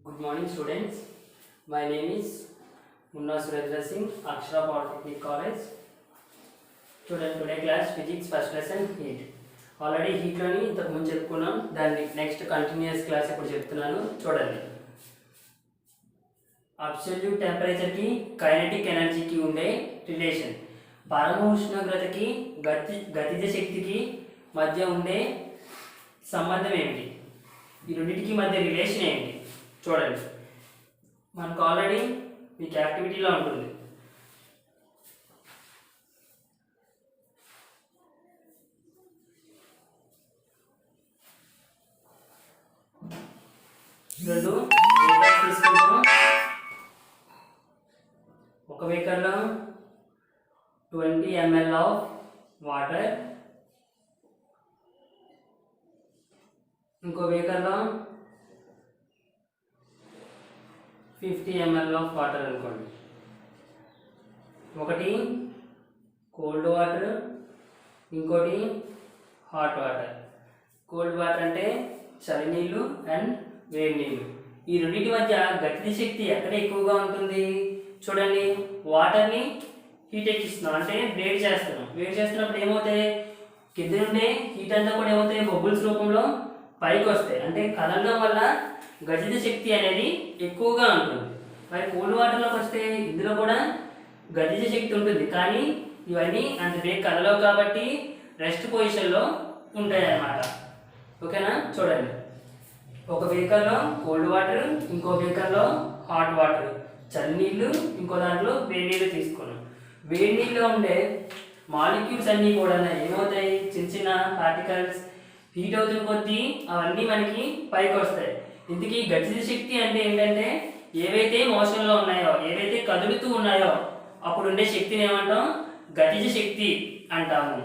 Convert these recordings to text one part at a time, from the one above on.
Good morning, students. My name is Munna Surendra Singh, Akshara Polytechnic College. Today class physics first lesson heat. Already హీట్లోని ఇంతకు ముందు చెప్పుకున్నాం. దాన్ని next continuous class ఇప్పుడు చెప్తున్నాను చూడండి. అబ్సల్యూట్ టెంపరేచర్కి కైనెటిక్ ఎనర్జీకి ఉండే రిలేషన్, పరమ ఉష్ణోగ్రతకి గతిజ శక్తికి మధ్య ఉండే సంబంధం ఏమిటి, ఈ రెండింటికి మధ్య రిలేషన్ ఏమిటి చూడండి. మనకు ఆల్రెడీ మీకు యాక్టివిటీలో ఉంటుంది. రెండు తీసుకుంటాం. ఒక బేకర్లో 20 ml ఆఫ్ వాటర్, ఇంకో బేకర్లో 50 ml ఆఫ్ వాటర్ అనుకోండి. ఒకటి కోల్డ్ వాటర్, ఇంకోటి హాట్ వాటర్. కోల్డ్ వాటర్ అంటే చలి నీళ్ళు అండ్ వేడి నీళ్ళు. ఈ రెండింటి మధ్య గతిజ శక్తి ఎక్కడ ఎక్కువగా ఉంటుంది చూడండి. వాటర్ని హీట్ ఎక్కిస్తున్నాం అంటే వేడి చేస్తున్నాం. వేడి చేస్తున్నప్పుడు ఏమవుతాయి, కింద నుండే హీట్ అంతా కూడా ఏమవుతాయి, బబుల్స్ రూపంలో పైకి వస్తాయి. అంటే కదలడం వల్ల గతిజ శక్తి అనేది ఎక్కువగా ఉంటుంది. మరి కోల్డ్ వాటర్లోకి వస్తే ఇందులో కూడా గతిజ శక్తి ఉంటుంది, కానీ ఇవన్నీ అంత వేడి కదలవు కాబట్టి రెస్ట్ పొజిషన్లో ఉంటాయి అన్నమాట. ఓకేనా చూడండి. ఒక బేకర్లో కోల్డ్ వాటర్, ఇంకో బేకర్లో హాట్ వాటర్, చల్ల నీళ్ళు, ఇంకో దాంట్లో వేడి నీళ్ళు తీసుకున్నాం. వేడి నీళ్ళలో ఉండే మాలిక్యూల్స్ అన్నీ కూడా ఏమవుతాయి, చిన్న చిన్న పార్టికల్స్ హీట్ అవుతున్న కొద్దీ అవన్నీ మనకి పైకి వస్తాయి. ఇందుకీ గతిజ శక్తి అంటే ఏంటంటే ఏవైతే మోషన్లో ఉన్నాయో, ఏవైతే కదులుతూ ఉన్నాయో అప్పుడు ఉండే శక్తిని ఏమంటాం, గతిజ శక్తి అంటాము.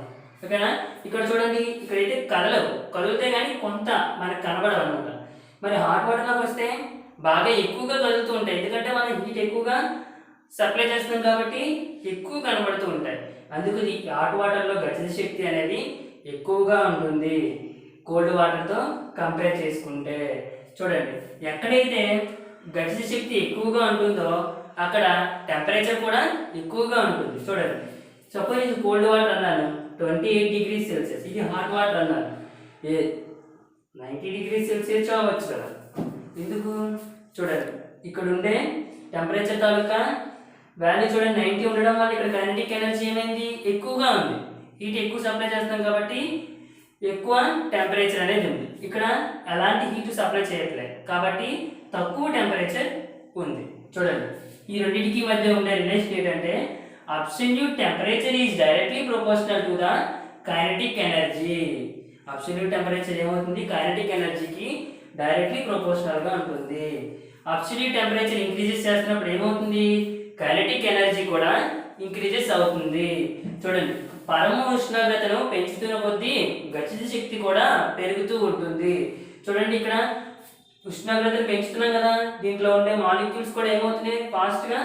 ఓకేనా. ఇక్కడ చూడండి, ఇక్కడైతే కదిలితే కానీ కొంత మనకు కనబడవు అనమాట. మరి హాట్ వాటర్లోకి వస్తే బాగా ఎక్కువగా కదులుతూ ఉంటాయి, ఎందుకంటే మనం హీట్ ఎక్కువగా సప్లై చేస్తాం కాబట్టి ఎక్కువ కనబడుతూ ఉంటాయి. అందుకు ఈ హాట్ వాటర్లో గతిజ శక్తి అనేది ఎక్కువగా ఉంటుంది కోల్డ్ వాటర్తో కంపేర్ చేసుకుంటే. చూడండి, ఎక్కడైతే గతిజ శక్తి ఎక్కువగా ఉంటుందో అక్కడ టెంపరేచర్ కూడా ఎక్కువగా ఉంటుంది. చూడండి, సపోజ్ ఇది కోల్డ్ వాటర్ అన్నాను 28 degrees Celsius, ఇది హాట్ వాటర్ అన్నాను 90 degrees Celsius అవ్వచ్చు కదా. ఎందుకు చూడండి, ఇక్కడ ఉండే టెంపరేచర్ తాలూకా వాల్యూ చూడండి 90 ఉండడం వల్ల ఇక్కడ కైనెటిక్ ఎనర్జీ ఏమైంది, ఎక్కువగా ఉంది. హీట్ ఎక్కువ సప్లై చేస్తాం కాబట్టి ఎక్కువ టెంపరేచర్ అనేది ఉంది. ఇక్కడ ఎలాంటి హీట్ సప్లై చేయట్లేదు కాబట్టి తక్కువ టెంపరేచర్ ఉంది. చూడండి, ఈ రెండింటికి మధ్య ఉండే రిలేషన్ ఏంటంటే absolute temperature is directly proportional to the kinetic energy. Absolute temperature ఏమవుతుంది, కైనెటిక్ ఎనర్జీకి డైరెక్ట్లీ ప్రొపోర్షనల్గా ఉంటుంది. అబ్సల్యూట్ టెంపరేచర్ ఇంక్రీజెస్ చేస్తున్నప్పుడు ఏమవుతుంది, కైనెటిక్ ఎనర్జీ కూడా ఇంక్రీజెస్ అవుతుంది. చూడండి, పరమ ఉష్ణోగ్రతను పెంచుతున్న కొద్దీ గతిజ శక్తి కూడా పెరుగుతూ ఉంటుంది. చూడండి, ఇక్కడ ఉష్ణోగ్రతను పెంచుతున్నాం కదా, దీంట్లో ఉండే మాలిక్యూల్స్ కూడా ఏమవుతున్నాయి, ఫాస్ట్గా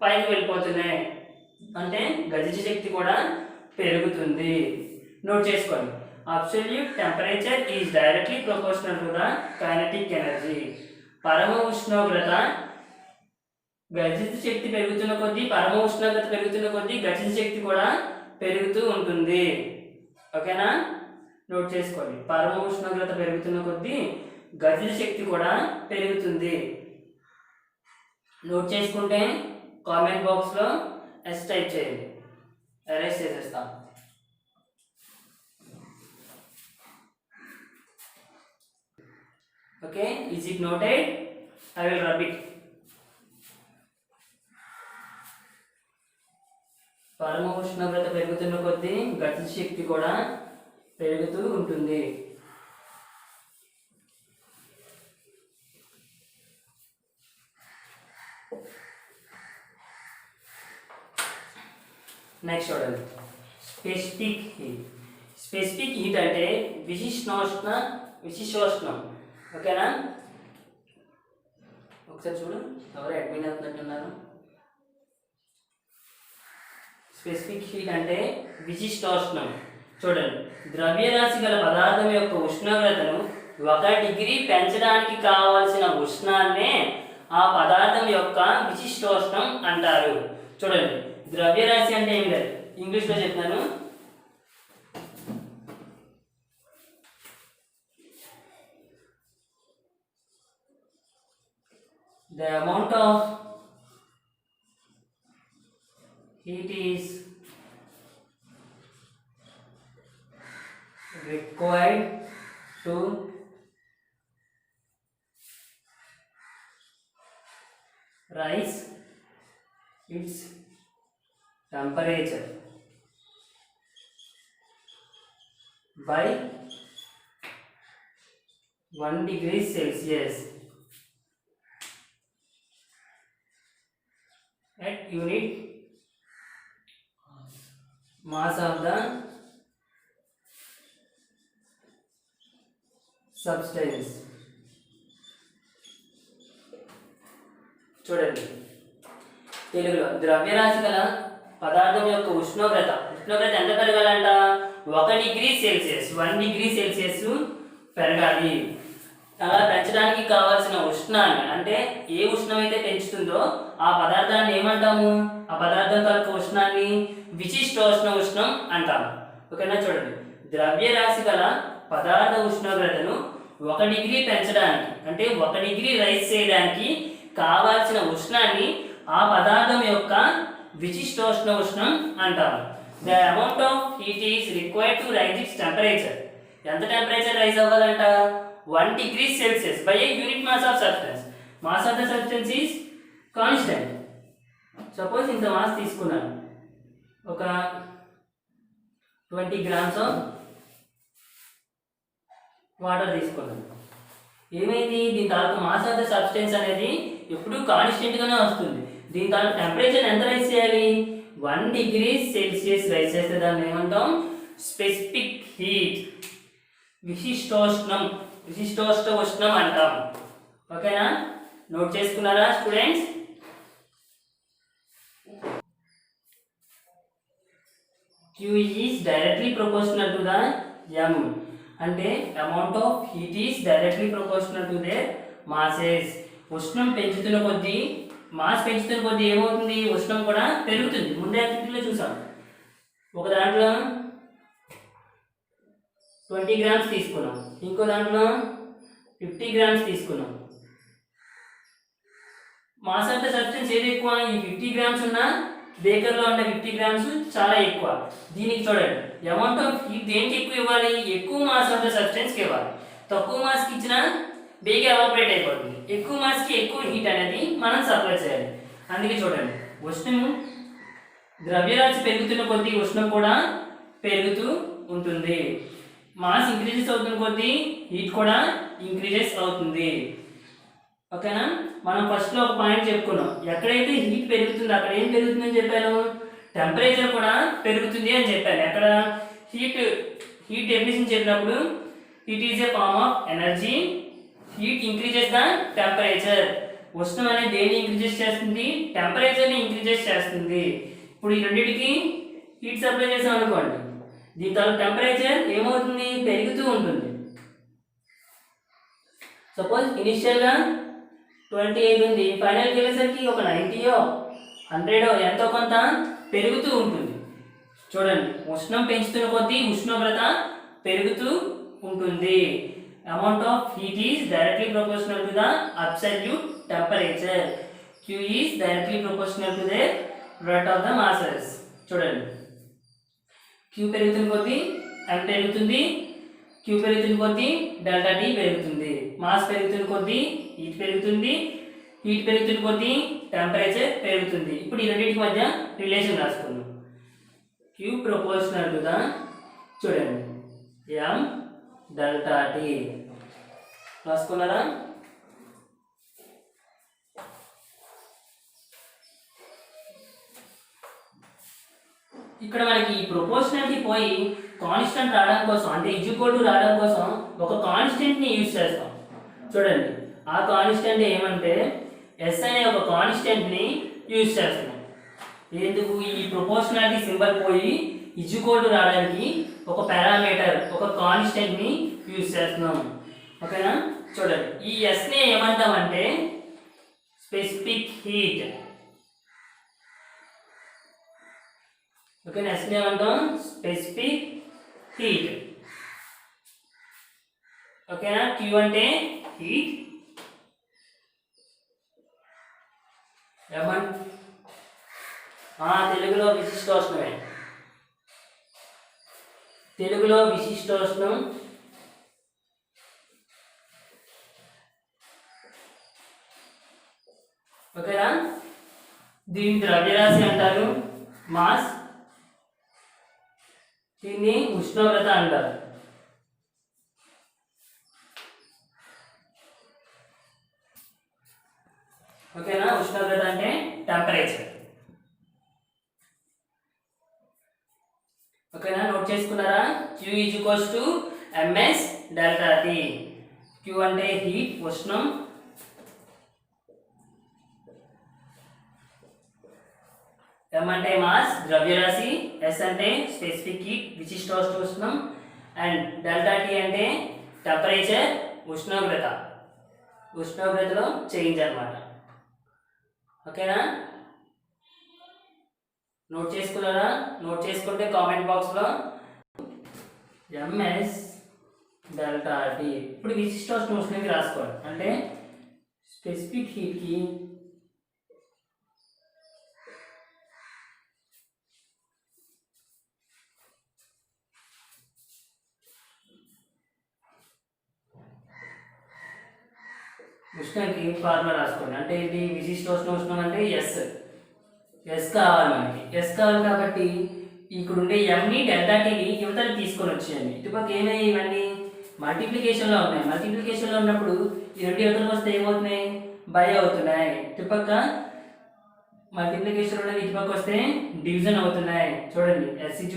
పైకి వెళ్ళిపోతున్నాయి. అంటే గతిజ శక్తి కూడా పెరుగుతుంది. నోట్ చేసుకోండి, absolute temperature is directly proportional to the kinetic energy. పరమ ఉష్ణోగ్రత గతిజ శక్తి పెరుగుతున్న కొద్దీ, పరమ ఉష్ణోగ్రత పెరుగుతున్న కొద్దీ గతిజ శక్తి కూడా పెరుగుతూ ఉంటుంది. ఓకేనా. నోట్ చేసుకోండి, పరమ ఉష్ణోగ్రత పెరుగుతున్న కొద్దీ గతిజ శక్తి కూడా పెరుగుతుంది. నోట్ చేసుకుంటే కామెంట్ బాక్స్లో ఎస్ టైప్ చేయండి, అరేంజ్ చేసేస్తాం. Okay, is it noted? I will rub it. పరమ ఉష్ణోగ్రత పెరుగుతున్న కొద్దీ గతిజ శక్తి కూడా పెరుగుతూ ఉంటుంది. నెక్స్ట్ చూడండి, స్పెసిఫిక్ హీట్. స్పెసిఫిక్ హీట్ అంటే విశిష్టోష్ణం. ఓకేనా. ఒకసారి చూడు, ఎవరు అడ్మిన్ అవుతున్నట్టున్నారు. స్పెసిఫిక్ హీట్ అంటే విశిష్టోష్ణం. చూడండి, ద్రవ్యరాశి గల పదార్థం యొక్క ఉష్ణోగ్రతను 1 డిగ్రీ పెంచడానికి కావలసిన ఉష్ణాన్నే ఆ పదార్థం యొక్క విశిష్టోష్ణం అంటారు. చూడండి, ద్రవ్యరాశి అంటే ఏం లేదు, ఇంగ్లీష్లో చెప్తాను. The amount of heat is required to rise its temperature by 1 degree Celsius at unit mass of the substance. చూడండి, తెలుగులో ద్రవ్యరాశి గల పదార్థం యొక్క ఉష్ణోగ్రత ఎంత పెరగాలంట? 1 డిగ్రీ సెల్సియస్ 1 డిగ్రీ సెల్సియస్ పెరగాలి. అలా పెంచడానికి కావాల్సిన ఉష్ణాన్ని, అంటే ఏ ఉష్ణం అయితే పెంచుతుందో ఆ పదార్థాన్ని ఏమంటాము? ఆ పదార్థం తాలూకు ఉష్ణాన్ని విశిష్టోష్ణ ఉష్ణం అంటాము. ఓకేనా? చూడండి, ద్రవ్యరాశి గల పదార్థ ఉష్ణోగ్రతను 1 డిగ్రీ పెంచడానికి, అంటే 1 డిగ్రీ రైజ్ చేయడానికి కావాల్సిన ఉష్ణాన్ని ఆ పదార్థం యొక్క విశిష్టోష్ణ ఉష్ణం అంటాము. The amount of heat is required to raise its temperature. ఎంత టెంపరేచర్ రైజ్ అవ్వాలంట? 1 degree Celsius by a unit mass of substance. Mass of the substance is constant. Suppose ఇంత మాస్ తీసుకున్నాను, ఒక 20 grams of వాటర్ తీసుకున్నాను. ఏమైంది? దీని తాలూకు mass of the substance అనేది ఎప్పుడు కాన్స్టెంట్గానే వస్తుంది. దీని తాలూకు టెంపరేచర్ ఎంత రైజ్ చేయాలి? 1 డిగ్రీ సెల్సియస్ రైజ్ చేస్తే దాన్ని ఏమంటాం? స్పెసిఫిక్ హీట్, విశిష్టోష్ణం అంటాం. ఓకేనా? నోట్ చేసుకున్నారా students? Q is directly proportional to the M. అంటే amount of heat is directly proportional to their masses. ఉష్ణం పెంచుతున్న కొద్దీ, మాస్ పెంచుతున్న కొద్దీ ఏమవుతుంది? ఉష్ణం కూడా పెరుగుతుంది. ముందే యాక్టివిటీలో చూసాం. ఒక దాంట్లో 20 grams తీసుకున్నాం, ఇంకో దాంట్లో 50 grams తీసుకున్నాం. మాస్ ఆఫ్ ద సబ్స్టెన్స్ ఏది ఎక్కువ? ఈ 50 grams ఉన్న బేకర్లో ఉన్న 50 grams చాలా ఎక్కువ. దీనికి చూడండి, అమౌంట్ ఆఫ్ హీట్ దేనికి ఎక్కువ ఇవ్వాలి? ఎక్కువ మాస్ ఆఫ్ ద సబ్స్టెన్స్కి ఇవ్వాలి. తక్కువ మాస్కి ఇచ్చినా బేగా ఎవాపరేట్ అయిపోతుంది. ఎక్కువ మాస్కి ఎక్కువ హీట్ అనేది మనం సప్లై చేయాలి. అందుకే చూడండి, ఉష్ణము ద్రవ్యరాశి పెరుగుతున్న కొద్దీ ఉష్ణం కూడా పెరుగుతూ ఉంటుంది. మాస్ ఇంక్రీజెస్ అవుతున్న కొద్దీ హీట్ కూడా ఇంక్రీజెస్ అవుతుంది. ఓకేనా? మనం ఫస్ట్లో ఒక పాయింట్ చెప్పుకున్నాం, ఎక్కడైతే హీట్ పెరుగుతుందో అక్కడ ఏం పెరుగుతుందని చెప్పాను? టెంపరేచర్ కూడా పెరుగుతుంది అని చెప్పాను. ఎక్కడ? హీట్ డెఫినిషన్ చెప్పినప్పుడు heat is a form of energy, heat increases the temperature. ఉష్ణం అనేది దేన్ని ఇంక్రీజెస్ చేస్తుంది? టెంపరేచర్ని ఇంక్రీజెస్ చేస్తుంది. ఇప్పుడు ఈ రెండింటికి హీట్ సప్లై చేసాం అనుకోండి, దీని తర్వాత టెంపరేచర్ ఏమవుతుంది? పెరుగుతూ ఉంటుంది. సపోజ్ ఇనిషియల్గా 28 ఉంది, ఫైనల్కి వెళ్ళేసరికి ఒక 90 100 ఎంతో కొంత పెరుగుతూ ఉంటుంది. చూడండి, ఉష్ణం పెంచుతున్న కొద్దీ ఉష్ణోగ్రత పెరుగుతూ ఉంటుంది. Amount of heat is directly proportional to the absolute temperature. Q is directly proportional to the rate of the masses. చూడండి, Q పెరుగుతున్న కొద్దీ M పెరుగుతుంది, Q పెరుగుతున్న కొద్దీ డెల్టా T పెరుగుతుంది. మాస్ పెరుగుతున్న కొద్దీ హీట్ పెరుగుతుంది, హీట్ పెరుగుతున్న కొద్దీ టెంపరేచర్ పెరుగుతుంది. ఇప్పుడు ఈ రెండింటి మధ్య రిలేషన్ రాసుకుందాం. Q ప్రపోర్షనల్ టు ద, చూడండి, M డెల్టా T రాసుకున్నారా? ఇక్కడ మనకి ఈ ప్రపోర్షనాలిటీ పోయి కాన్స్టెంట్ రావడం కోసం, అంటే ఈక్వల్ టు రావడం కోసం ఒక కాన్స్టెంట్ని యూజ్ చేస్తాం. చూడండి, ఆ కాన్స్టెంట్ ఏమంటే ఎస్ అనే ఒక కాన్స్టెంట్ని యూజ్ చేస్తున్నాం. ఎందుకు? ఈ ప్రపోర్షనాలిటీ సింబల్ పోయి ఈక్వల్ టు రావడానికి ఒక పారామీటర్, ఒక కాన్స్టెంట్ని యూజ్ చేస్తున్నాం. ఓకేనా. చూడండి ఈ ఎస్ని ఏమంటామంటే స్పెసిఫిక్ హీట్. ఓకేనా, ఎస్ని ఏమంటాం స్పెసిఫిక్ హీట్. ఓకేనా, క్యూ అంటే హీట్, తెలుగులో విశిష్టోష్ణమే. తెలుగులో విశిష్టోష్ణం. ఓకేనా, దీన్ని ద్రవ్యరాశి అంటారు, మాస్. దీన్ని ఉష్ణోగ్రత అంటారు. ఓకేనా, ఉష్ణోగ్రత అంటే టెంపరేచర్. ఓకేనా, నోట్ చేసుకున్నారా. Q = ms ΔT. Q అంటే హీట్, ఉష్ణం. M అంటే మాస్, ద్రవ్యరాశి. S అంటే స్పెసిఫిక్ హీట్, విశిష్టోష్ణం. అండ్ ΔT అంటే టెంపరేచర్, ఉష్ణోగ్రత. ఉష్ణోగ్రతలో చేంజ్ అన్నమాట. ఓకేనా, నోట్ చేసుకున్నారా. నోట్ చేసుకుంటే కామెంట్ బాక్స్లో ms ΔT. ఇప్పుడు విశిష్టోష్ణానికి రాసుకోండి. అంటే స్పెసిఫిక్ హీట్కి ఉష్ణానికి ఫార్ములా రాసుకోండి. అంటే ఏంటి, విశిష్టోష్ణం అంటే ఎస్ కావాలి మనకి. ఎస్ కావాలి కాబట్టి ఇక్కడ ఉండే ఎంని ΔTని యువతలు తీసుకొని వచ్చేయండి. ఇటుపక్క ఏమయ్యాయి, ఇవన్నీ మల్టిప్లికేషన్లో ఉన్నాయి. మల్టిప్లికేషన్లో ఉన్నప్పుడు ఈ రెండు యువతలకు వస్తే ఏమవుతున్నాయి, బై అవుతున్నాయి. ఇటుపక్క మల్టిప్లికేషన్ ఉన్నది, ఇటుపక్క వస్తే డివిజన్ అవుతున్నాయి. చూడండి, S =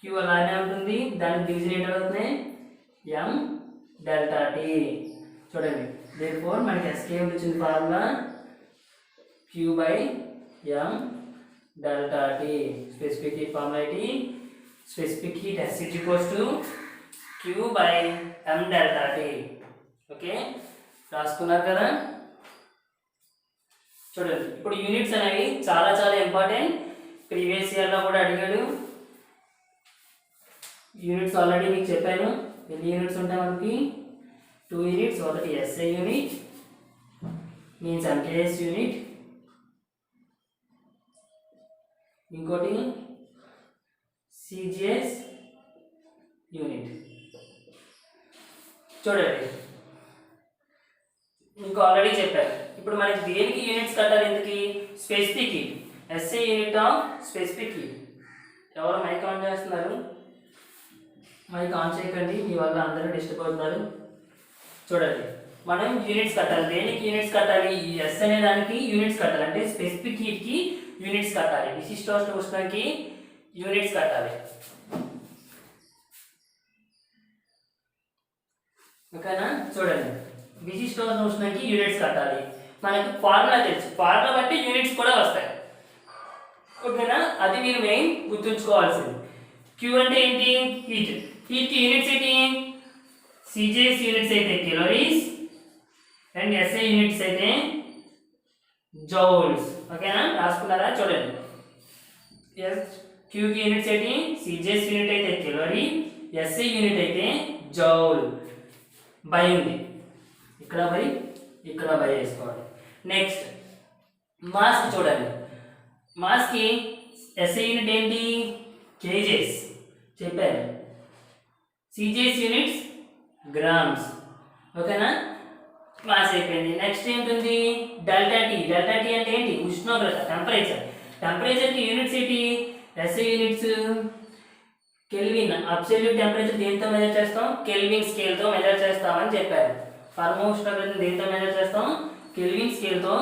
Q అలానే ఉంటుంది. దానికి డివిజన్ ఏంటి అవుతున్నాయి, M ΔT. చూడండి, therefore మనకి SK వచ్చింది formula Q/M ΔT. Specific heat formula ఏంటి, specific heat S = Q/M ΔT. Okay, రాసుకున్నారు కదా. చూడండి, ఇప్పుడు యూనిట్స్ అనేవి చాలా చాలా ఇంపార్టెంట్. ప్రీవియస్ ఇయర్లో కూడా అడిగాడు. యూనిట్స్ ఆల్రెడీ మీకు చెప్పాను. ఎన్ని యూనిట్స్ ఉంటాయి మనకి, 2 యూనిట్స్. ఒకటి SI unit, means MKS unit. ఇంకోటి CGS యూనిట్. చూడండి, మీకు ఆల్రెడీ చెప్పారు. ఇప్పుడు మనకి దేనికి యూనిట్స్ కట్టాలి, ఎందుకు, specific heat. SI unit of specific heat. ఎవరు మైక్ ఆన్ చేస్తున్నారు, మైక్ ఆన్ చేయకండి, మీ వల్ల అందరూ డిస్టర్బ్ అవుతున్నారు. చూడండి, మనం యూనిట్స్ కట్టాలి. దేనికి యూనిట్స్ కట్టాలి, ఈ S అనే దానికి యూనిట్స్ కట్టాలి. అంటే స్పెసిఫిక్ హీట్కి యూనిట్స్ కట్టాలి, విశిష్టోష్ణానికి యూనిట్స్ కట్టాలి. ఓకేనా, చూడండి, విశిష్టోష్ణానికి యూనిట్స్ కట్టాలి. మనకు ఫార్ములా తెలుసు, ఫార్ములా బట్టి యూనిట్స్ కూడా వస్తాయి. ఓకేనా, అది మీరు మెయిన్ గుర్తుంచుకోవాల్సింది. Q అంటే ఏంటి, హీట్. హీట్కి యూనిట్స్ ఏంటి, CGS యూనిట్స్ అయితే కెలోరీస్ అండ్ SI యూనిట్స్ అయితే జౌల్స్. ఓకేనా, రాసుకున్నారా. చూడండి, Qకి యూనిట్స్ ఏంటి, CGS యూనిట్ అయితే కెలోరీ, SI యూనిట్ అయితే జౌల్. బై ఉంది, ఇక్కడ బై, ఇక్కడ బై వేసుకోవాలి. నెక్స్ట్ మాస్ చూడండి, మాస్కి SI యూనిట్ ఏంటి, కేజెస్ చెప్పారు. CGS units grams. ఓకేనా, మాస్ అయిపోయింది. నెక్స్ట్ ఏంటుంది, ΔT. ΔT అంటే ఏంటి, ఉష్ణోగ్రత, టెంపరేచర్. టెంపరేచర్కి యూనిట్స్ ఏంటి, SI units kelvin. Absolute temperature దేంతో మెజర్ చేస్తాం, కెల్విన్ స్కేల్తో మెజర్ చేస్తామని చెప్పారు. పరమ ఉష్ణోగ్రతను దేంతో మెజర్ చేస్తాం, కెల్విన్ స్కేల్తో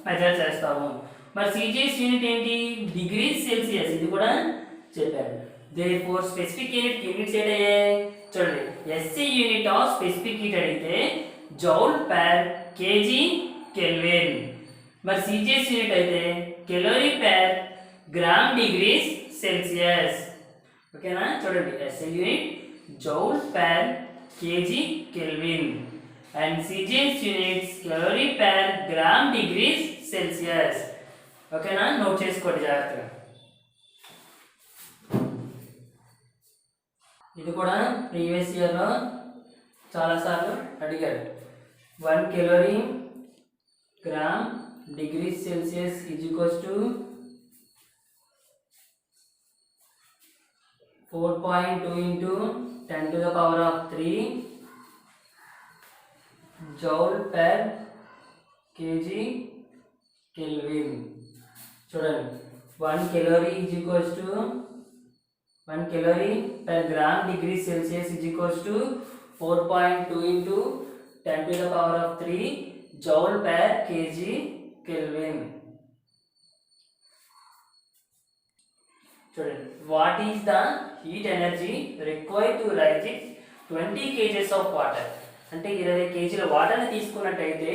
మెజర్ చేస్తాము. మరి CGS యూనిట్ ఏంటి, డిగ్రీస్ సెల్సియస్. ఇది కూడా చెప్పారు. therefore స్పెసిఫిక్ యూనిట్స్ ఏంటయ్యాయి, చూడండి, SI unit of specific heat అడిగితే జౌల్ పర్ కేజీ కెల్విన్. మరి CGS యూనిట్ అయితే calorie per gram degrees Celsius. ఓకేనా, చూడండి, SI unit joule per kg Kelvin and CGS units calorie per gram degrees Celsius. ఓకేనా, note చేసుకోండి జాగ్రత్తగా. ఇది కూడా ప్రీవియస్ ఇయర్లో చాలాసార్లు అడిగారు. 1 calorie gram degree Celsius is equals to 4.2 into 10 to the power of 3 joule per kg Kelvin. చూడండి, 1 calorie is equals to 1 calorie per gram degree Celsius is equals to 4.2 into 10 to the power of 3 joule per kg Kelvin. చూడండి, what is the heat energy required to raise it 20 kgs of water. అంటే 20 kgల వాటర్ని తీసుకున్నట్టయితే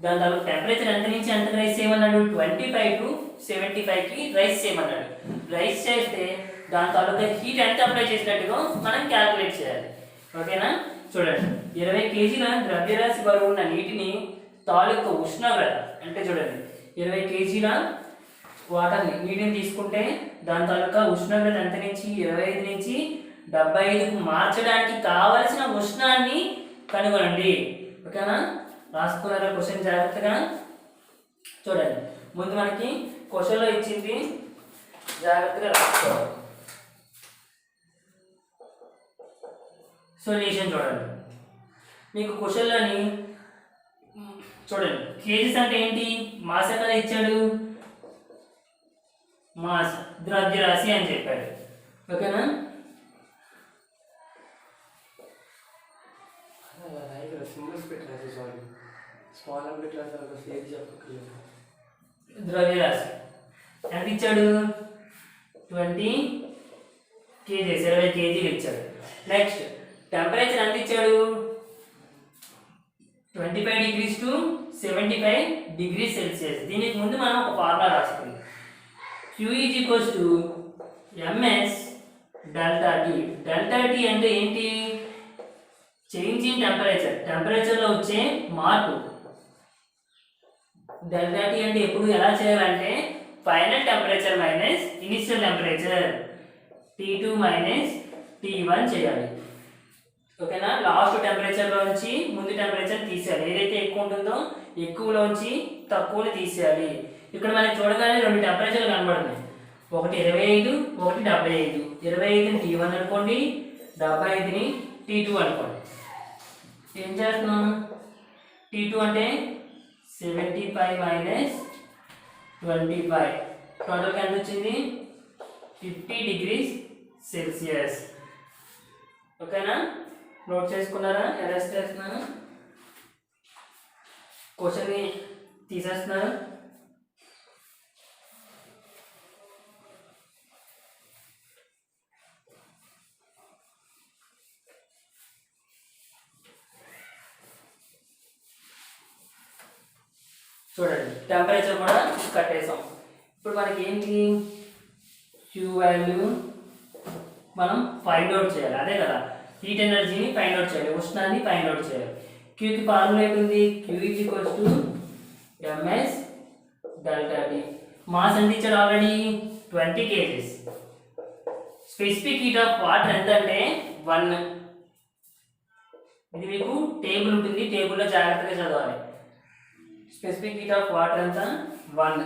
దాని తాలూకు temperature ఎంత నుంచి ఎంత rice చేయమన్నాడు, 25 to 75కి రైస్ చేయమన్నాడు. రైస్ చేస్తే దాని తాలూకా హీట్ ఎంత అప్లై చేసినట్టుగా మనం క్యాల్కులేట్ చేయాలి. ఓకేనా, చూడండి, 20 kgల ద్రవ్యరాశి బరువు ఉన్న నీటిని తాలూకు ఉష్ణోగ్రత అంటే చూడండి 20 kgల వాటర్ని నీటిని తీసుకుంటే దాని తాలూకా ఉష్ణోగ్రత ఎంత నుంచి 25 నుంచి 75కు మార్చడానికి కావలసిన ఉష్ణాన్ని కనుగొనండి. ఓకేనా, రాసుకున్నారా క్వశ్చన్ జాగ్రత్తగా? చూడండి, ముందు మనకి క్వశ్చన్లో ఇచ్చింది జాగ్రత్తగా రాసుకోవాలి. సొల్యూషన్ చూడండి, మీకు క్వశ్చన్లోని చూడండి కేజీస్ అంటే ఏంటి, మాస్ ఎక్కడ ఇచ్చాడు, మాస్ ద్రవ్యరాశి అని చెప్పాడు. ఓకేనా, ద్రవ్యరాశి ఎంత ఇచ్చాడు, 20 kgs 20 kgలు ఇచ్చాడు. నెక్స్ట్ టెంపరేచర్ ఎంత ఇచ్చాడు, 25 degrees to 75 degrees Celsius. దీనికి ముందు మనం ఒక ఫార్ములా రాసుకుందాం. Q is equals to ms delta T. Delta T అంటే ఏంటి, చేంజ్ ఇన్ టెంపరేచర్, టెంపరేచర్లో వచ్చే మార్పు. డెల్టా T అంటే ఎప్పుడు ఎలా చేయాలంటే final temperature minus initial temperature T2 minus T1 చేయాలి. ఓకేనా, లాస్ట్ టెంపరేచర్లోంచి ముందు టెంపరేచర్ తీసేయాలి. ఏదైతే ఎక్కువ ఉంటుందో ఎక్కువలోంచి తక్కువని తీసేయాలి. ఇక్కడ మనకి చూడగానే 2 టెంపరేచర్లు కనబడుతున్నాయి, ఒకటి 25, ఒకటి 75. 25ని T1 అనుకోండి, 75ని T2 అనుకోండి. ఏం చేస్తున్నాం, T2 అంటే 75 మైనస్ 25 టోటల్గా ఎంత వచ్చింది, 50 degrees Celsius. ఓకేనా, నోట్ చేసుకున్నారా? అరెస్ట్ చేస్తున్నాను, క్వశ్చన్ని తీసేస్తున్నాను. చూడండి, టెంపరేచర్ కూడా కట్టేసాం. ఇప్పుడు మనకి ఏంటి, క్యూ వాల్యూ మనం ఫైండ్ అవుట్ చేయాలి. అదే కదా, హీట్ ఎనర్జీని ఫైండ్ అవుట్ చేయాలి, ఉష్ణాన్ని ఫైండ్ అవుట్ చేయాలి. క్యూకి ఫార్ములా ఏంటి, Q is equals to M S delta T. Mass ఎంత ఇచ్చాడు already, 20 kgs. Specific heat of water ఎంత అంటే 1. ఇది మీకు టేబుల్ ఉంటుంది, టేబుల్లో జాగ్రత్తగా చదవాలి. స్పెసిఫిక్ హీట్ ఆఫ్ వాటర్ ఎంత 1.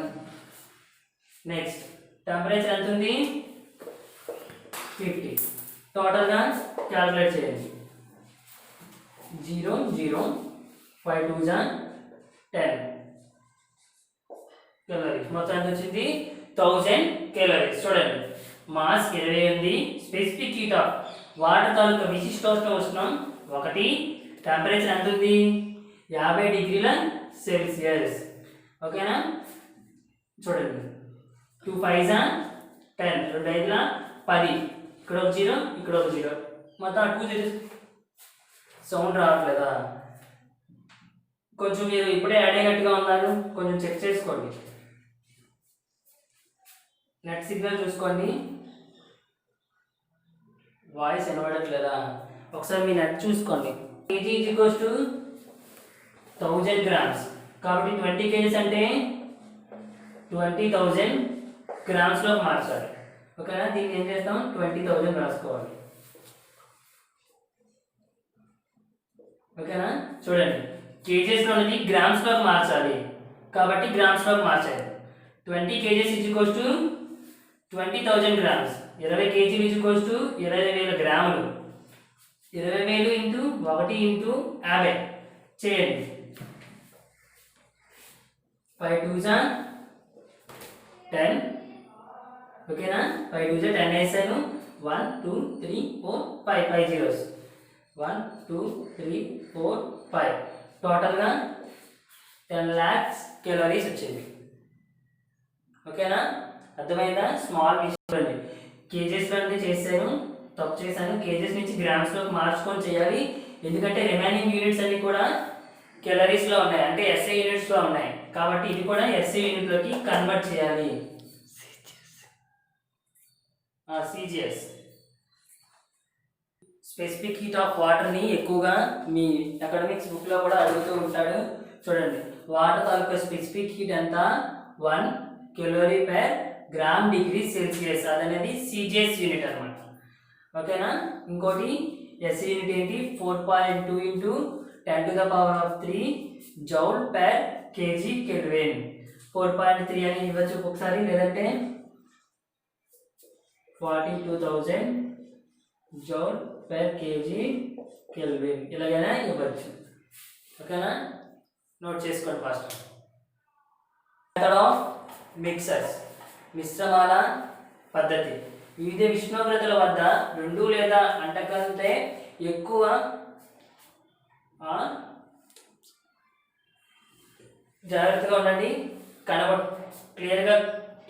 నెక్స్ట్ టెంపరేచర్ ఎంత ఉంది 50. టోటల్గా క్యాల్కులేట్ చేయండి. 0 0 5 2 10 క్యాలరీస్. మొత్తం ఎంత వచ్చింది 1000 క్యాలరీస్. చూడండి, మాస్ 20 ఉంది, స్పెసిఫిక్ హీట్ ఆఫ్ వాటర్ తాలూకా విశిష్టోష్ణ ఉష్ణం 1, టెంపరేచర్ ఎంత ఉంది 50 డిగ్రీల సెల్సియస్. ఓకేనా, చూడండి 2 5 10, 2 5 10, ఇక్కడ ఒక 0, ఇక్కడ ఒక 0, మొత్తం 2 0. సౌండ్ రావట్లేదా? కొంచెం మీరు ఇప్పుడే యాడ్ అయినట్టుగా ఉన్నారు, కొంచెం చెక్ చేసుకోండి. నెట్ సిగ్నల్ చూసుకోండి. వాయిస్ వినబడట్లేదా? ఒకసారి మీరు నెట్ చూసుకోండి. KG is equals to 1000 grams. కాబట్టి 20 కేజీస్ అంటే 20,000 గ్రామ్స్లో మార్చాలి. ఓకేనా? దీన్ని ఏం చేస్తాం, 20,000 రాసుకోవాలి. ఓకేనా? చూడండి, కేజీస్లో ఉన్నది గ్రామ్స్లోకి మార్చాలి కాబట్టి గ్రామ్స్లోకి మార్చాలి. 20 kgs is equals to 20,000 grams. 20 కేజీలు ఈజ్ ఈక్వల్స్ టు 20,000 గ్రాములు. 20,000 ఇంటూ 1 ఇంటూ 50 చేయండి. 5 2s 10. ఓకేనా? 5 2s 10 వేసాను. 1 2 3 4 5 5 zeros. 1 2 3 4 5 టోటల్గా 10 lakhs calories వచ్చింది. ఓకేనా? అర్థమైందా? స్మాల్ విషయం. కేజెస్లో అంటే చేశాను, తప్పు చేశాను. కేజెస్ నుంచి గ్రామ్స్లోకి మార్చుకొని చేయాలి. ఎందుకంటే రిమైనింగ్ యూనిట్స్ అన్ని కూడా క్యాలరీస్లో ఉన్నాయి, అంటే ఎస్ఐ యూనిట్స్లో ఉన్నాయి. కాబట్టి ఇది కూడా ఎస్ఐ యూనిట్లోకి కన్వర్ట్ చేయాలి. సిజిఎస్ స్పెసిఫిక్ హీట్ ఆఫ్ వాటర్ని ఎక్కువగా మీ అకాడమిక్స్ బుక్లో కూడా అడుగుతూ ఉంటాడు. చూడండి, వాటర్ తాలూకా స్పెసిఫిక్ హీట్ ఎంత, 1 calorie per gram degree celsius. అదనేది సిజిఎస్ యూనిట్ అనమాట. ఓకేనా? ఇంకోటి ఎస్ఐ యూనిట్ ఏంటి, 4.2 into 10⁻³ joule per kg kelvin. 4.3 అని ఇవ్వచ్చు ఒకసారి, లేదంటే 42,000 జౌల్ per కేజీ కెల్విన్, ఇలాగైనా ఇవ్వచ్చు. ఓకేనా? నోట్ చేసుకోండి ఫస్ట్. మెథడ్ ఆఫ్ మిక్సర్స్, మిశ్రమాల పద్ధతి. వివిధ ఉష్ణోగ్రతల వద్ద 2 లేదా అంతకంటే ఎక్కువ జాగ్రత్తగా ఉండండి.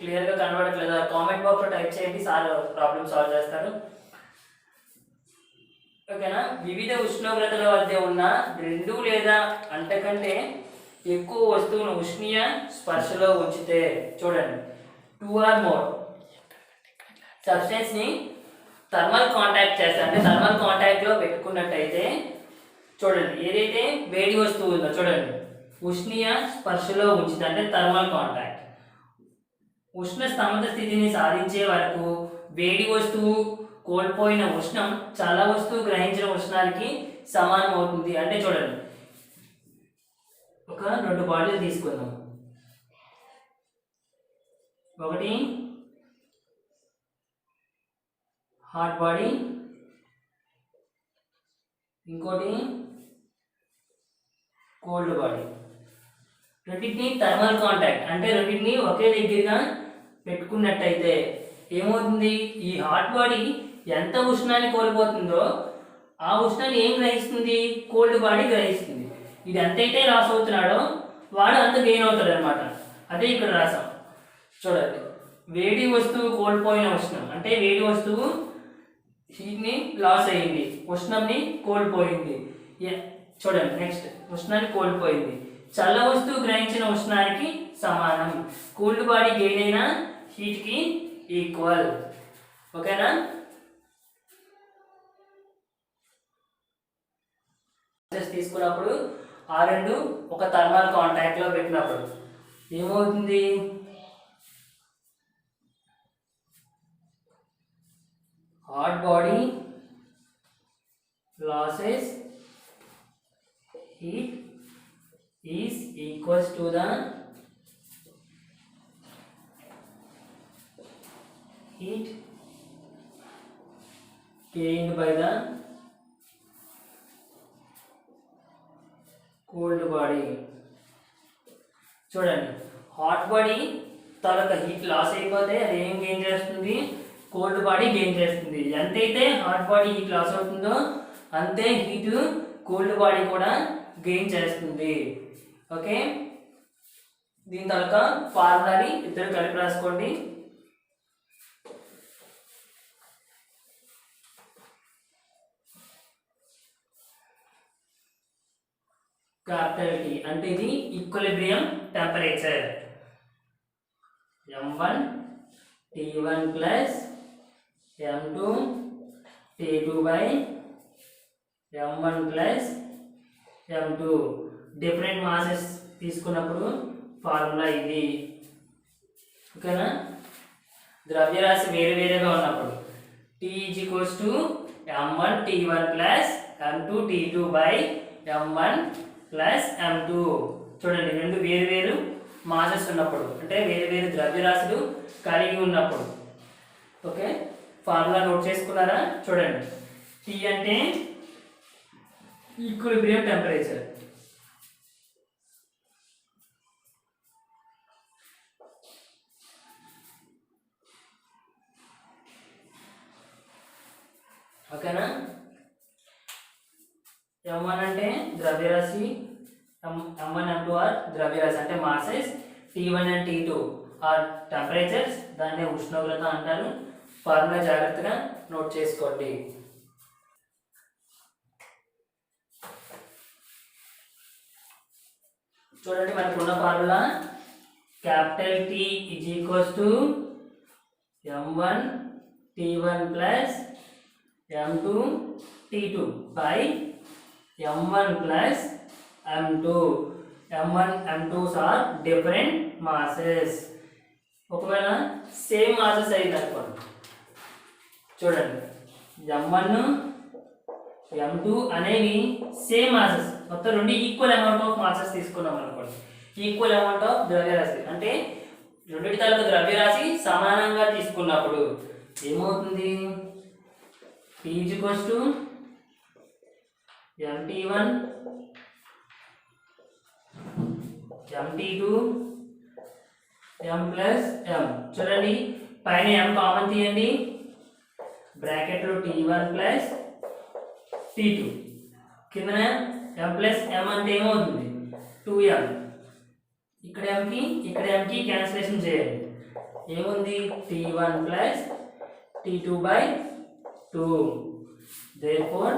క్లియర్గా కనబడట్లేదా? కామెంట్ బాక్స్లో టైప్ చేయండి, సార్ ప్రాబ్లమ్ సాల్వ్ చేస్తారు. ఓకేనా? వివిధ ఉష్ణోగ్రతల వద్ద ఉన్న 2 లేదా అంతకంటే ఎక్కువ వస్తువును ఉష్ణీయ స్పర్శలో ఉంచితే, చూడండి, 2 or more సబ్స్టెన్స్ని థర్మల్ కాంటాక్ట్ చేస్తే, అంటే థర్మల్ కాంటాక్ట్లో పెట్టుకున్నట్టయితే, చూడండి, ఏదైతే వేడి వస్తువు ఉందో చూడండి, ఉష్ణీయ స్పర్శలో ఉంచితే అంటే థర్మల్ కాంటాక్ట్. ఉష్ణ స్తమత స్థితిని సాధించే వరకు వేడి వస్తువు కోల్పోయిన ఉష్ణం చల్ల వస్తువు గ్రహించిన ఉష్ణానికి సమానం అవుతుంది. అంటే చూడండి, ఒక 2 బాటిల్ తీసుకుందాం. ఒకటి హాట్ బాడీ, ఇంకోటి కోల్డ్ బాడీ. రెండింటిని థర్మల్ కాంటాక్ట్ అంటే రెండింటిని ఒకే దగ్గరగా పెట్టుకున్నట్టయితే ఏమవుతుంది, ఈ హాట్ బాడీ ఎంత ఉష్ణాన్ని కోల్పోతుందో ఆ ఉష్ణాన్ని ఏం గ్రహిస్తుంది, కోల్డ్ బాడీ గ్రహిస్తుంది. ఇది ఎంతైతే లాస్ అవుతున్నాడో వాడు అంత గెయిన్ అవుతాడు అనమాట. అదే ఇక్కడ రాసాం. చూడండి, వేడి వస్తువు కోల్పోయిన ఉష్ణం అంటే వేడి వస్తువు హీట్ని లాస్ అయ్యింది, ఉష్ణంని కోల్పోయింది. చూడండి, నెక్స్ట్ ఉష్ణాన్ని కోల్పోయింది. చల్ల వస్తువు గ్రహించిన ఉష్ణానికి సమానం. కూల్డ్ బాడీ గెయిన్ అయిన హీట్కి ఈక్వల్. ఓకేనా? తీసుకున్నప్పుడు ఆ రెండు ఒక థర్మల్ కాంటాక్ట్లో పెట్టినప్పుడు ఏమవుతుంది, hot body losses heat is equals to the heat gained by the cold body. చూడండి, హాట్ బాడీ తర్వాత హీట్ లాస్ అయిపోతే అది ఏం గెయిన్ చేస్తుంది, కోల్డ్ బాడీ గెయిన్ చేస్తుంది. ఎంతైతే హాట్ బాడీ హీట్ లాస్ అవుతుందో అంతే హీట్ కోల్డ్ బాడీ కూడా గెయిన్ చేస్తుంది. ఓకే, దీని తర్వాత ఫార్ములాని ఇద్దరు కలిపి రాసుకోండి. క్యాపిటల్ T అంటే ఇది equilibrium temperature. M1 T1 plus M2 T2 by m1 plus m2 different masses తీసుకున్నప్పుడు ఫార్ములా ఇది. ఓకేనా? ద్రవ్యరాశి వేరే వేరేగా ఉన్నప్పుడు T is equals to m1 T1 plus m2 T2 by m1 plus m2. చూడండి, రెండు వేరు వేరు మాసెస్ ఉన్నప్పుడు అంటే వేరు వేరు ద్రవ్యరాశులు కలిగి ఉన్నప్పుడు. ఓకే, ఫార్ములా నోట్ చేసుకున్నారా? చూడండి, T అంటే ఈక్విలిబ్రియం టెంపరేచర్, ఓకేనా? m1 అంటే ద్రవ్యరాశి, m1 m2 ఆర్ ద్రవ్యరాశి అంటే masses, T1 and T2 are temperatures, దాన్ని ఉష్ణోగ్రత అంటారు. ఫార్ములా జాగ్రత్తగా నోట్ చేసుకోండి. చూడండి, మనకు ఉన్న formula capital T is equals to m1 T1 plus m2 T2 by m1 plus m2. m1 m2s are different masses. ఒకవేళ సేమ్ మాసెస్ అయింది అనుకోండి, చూడండి m1 m2 అనేవి సేమ్ మాసెస్, మొత్తం రెండు ఈక్వల్ అమౌంట్ ఆఫ్ మాసెస్ తీసుకున్నాం అనుకోండి. ఈక్వల్ అమౌంట్ ఆఫ్ ద్రవ్యరాశి అంటే రెండింటి తాలూకు ద్రవ్యరాశి సమానంగా తీసుకున్నప్పుడు ఏమవుతుంది? P is equals to MT1 MT2 M plus M. చూడండి, పైన M కామన్ తీయండి, బ్రాకెట్లో T1 ప్లస్ T2, కింద M ప్లస్ M అంటే ఏమవుతుంది? 2M. ఇక్కడ M కి క్యాన్సిలేషన్ చేయండి, ఏముంది? T1 plus T2 by 2. Therefore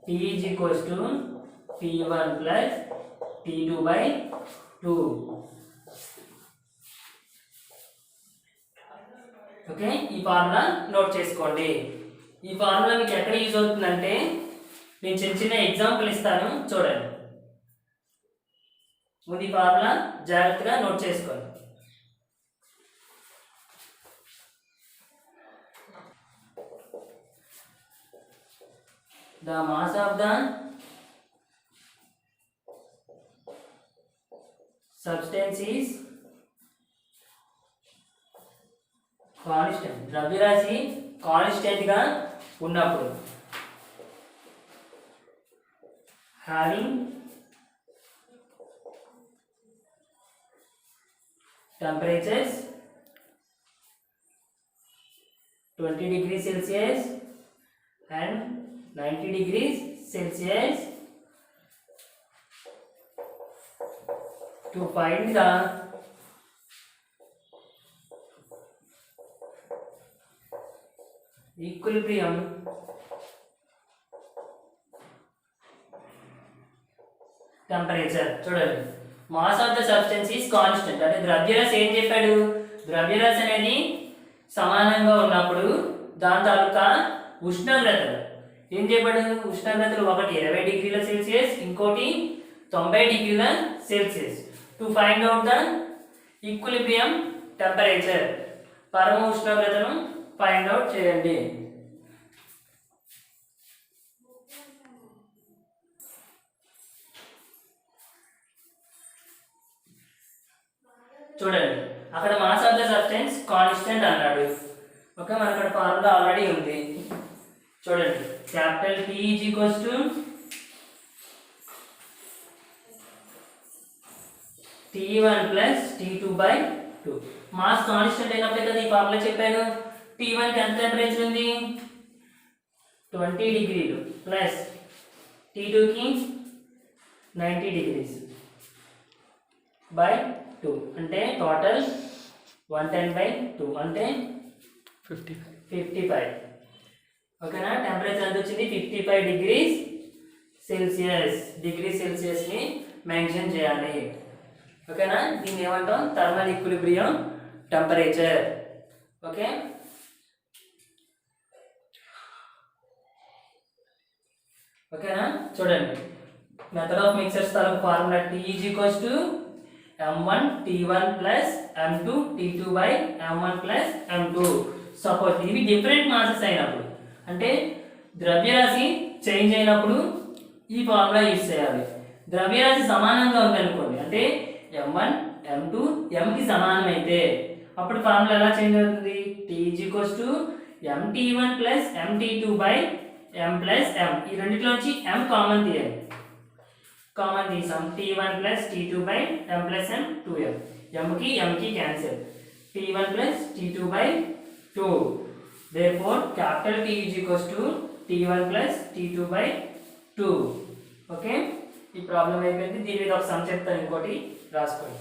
T is equals to T1 plus T2 by 2. Okay, ఈ ఫార్ములా నోట్ చేసుకోండి. ఈ ఫార్ములా మీకు ఎక్కడ యూజ్ అవుతుందంటే, నేను చిన్న చిన్న ఎగ్జాంపుల్ ఇస్తాను, చూడండి. ముందు ఈ ఫార్ములా జాగ్రత్తగా నోట్ చేసుకోండి. The mass of the substance is constant. ద్రవ్యరాశి కాన్స్టెంట్ గా ఉన్నప్పుడు having temperatures 20 degrees Celsius and 90 degrees Celsius. To find the equilibrium temperature. చూడండి, mass of the substance is constant అంటే ద్రవ్యరాశి ఏం చెప్పాడు? ద్రవ్యరాశి అనేది సమానంగా ఉన్నప్పుడు దాని తాలూకా ఉష్ణోగ్రతలు ఏం చెప్పాడు? ఉష్ణోగ్రతలు ఒకటి 20 డిగ్రీల సెల్సియస్, ఇంకోటి 90 డిగ్రీల Celsius. To find out the equilibrium temperature, పరమ ఉష్ణోగ్రతను ఫైండ్ అవుట్ చేయండి. చూడండి, అక్కడ mass of the substance constant అన్నాడు. ఓకే, మన అక్కడ ఫార్ములా ఆల్రెడీ ఉంది. చూడండి, capital P is equals to T1 plus T2 by 2. Mass constant అయినప్పుడే కదా ఈ ఫార్ములా చెప్పాను. T1 కి ఎంత టెంపరేచర్ ఉంది? 20 డిగ్రీలు ప్లస్ T2 కి 90 డిగ్రీస్ బై 2 అంటే టోటల్ 110 బై 2 అంటే 55. ఓకేనా? టెంపరేచర్ ఎంత వచ్చింది? 55 డిగ్రీస్ సెల్సియస్. డిగ్రీ సెల్సియస్ని మెన్షన్ చేయాలి. ఓకేనా? దీన్ని ఏమంటాం? Thermal equilibrium temperature. ఓకే, ఓకేనా? చూడండి, మెథడ్ ఆఫ్ మిక్సర్స్ తాలూకు formula T is equals to m1 t1 plus m2 t2 by m1 plus m2. Suppose ఇవి డిఫరెంట్ మాసెస్ అయినప్పుడు, అంటే ద్రవ్యరాశి చేంజ్ అయినప్పుడు ఈ ఫార్ములా యూజ్ చేయాలి. ద్రవ్యరాశి సమానంగా ఉందనుకోండి, అంటే m1 m2 mకి సమానం అయితే అప్పుడు ఫార్ములా ఎలా చేంజ్ అవుతుంది? T is equals to mt1 plus mt2 by m plus m. ఈ రెండిట్లోంచి m కామన్ తీయాలి. కామన్ తీసాం, t1 plus t2 by m plus m 2m. m కి cancel, t1 plus t2 by 2. therefore capital T is equals to t1 plus t2 by 2. Okay, ఈ problem అయిపోయింది. దీని మీద ఒక some చెప్తాను, ఇంకోటి రాసుకోండి.